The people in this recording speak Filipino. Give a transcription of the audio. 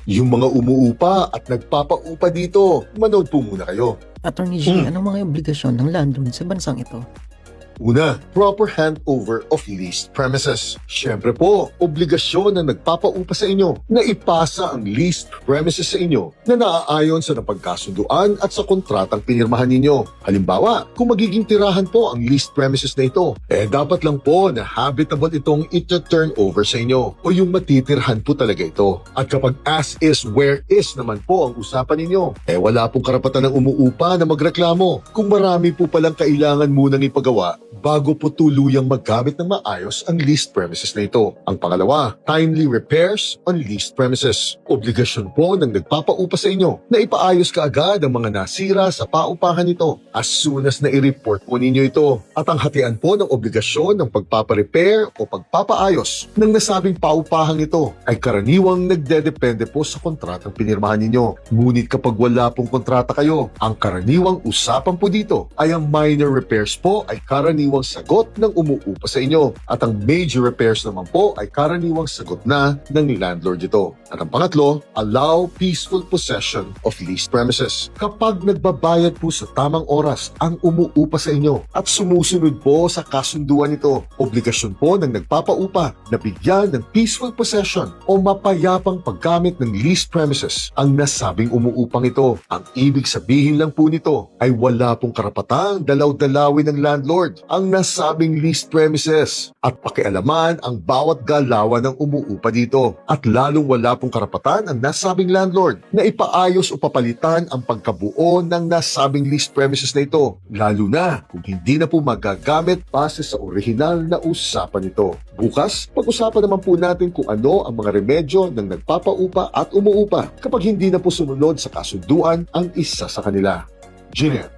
Yung mga umuupa at nagpapaupa dito, manood po muna kayo. Attorney G, anong mga obligasyon ng landlord sa bansang ito? Una, proper handover of leased premises. Siyempre po, obligasyon na nagpapaupa sa inyo na ipasa ang leased premises sa inyo na naaayon sa napagkasunduan at sa kontratang pinirmahan ninyo. Halimbawa, kung magiging tirahan po ang leased premises na ito, dapat lang po na habitable itong ita-turn over sa inyo o yung matitirhan po talaga ito. At kapag as is, where is naman po ang usapan ninyo, wala pong karapatan ng umuupa na magreklamo kung marami po palang kailangan munang ipagawa bago po tuluyang maggamit ng maayos ang leased premises na ito. Ang pangalawa, timely repairs on leased premises. Obligasyon po ng nagpapaupa sa inyo na ipaayos kaagad ang mga nasira sa paupahan nito as soon as na-i-report po ninyo ito. At ang hatian po ng obligasyon ng pagpaparepair o pagpapaayos ng nasabing paupahang ito ay karaniwang nagdedepende po sa kontratang pinirmahan ninyo. Ngunit kapag wala pong kontrata kayo, ang karaniwang usapan po dito ay ang minor repairs po ay karaniwang sagot ng umuupa sa inyo at ang major repairs naman po ay karaniwang sagot na ng landlord ito. At ang pangatlo, allow peaceful possession of leased premises. Kapag nagbabayad po sa tamang oras ang umuupa sa inyo at sumusunod po sa kasunduan nito, obligasyon po ng nagpapaupa na bigyan ng peaceful possession o mapayapang paggamit ng leased premises ang nasabing umuupang ito. Ang ibig sabihin lang po nito ay wala pong karapatang dalaw-dalawin ng landlord ang nasabing leased premises at pakialaman ang bawat galawan ng umuupa dito at lalong wala pong karapatan ang nasabing landlord na ipaayos o papalitan ang pagkabuo ng nasabing leased premises na ito, lalo na kung hindi na po magagamit base sa orihinal na usapan nito. Bukas, pag-usapan naman po natin kung ano ang mga remedyo ng nagpapaupa at umuupa kapag hindi na po sumunod sa kasunduan ang isa sa kanila. Junior.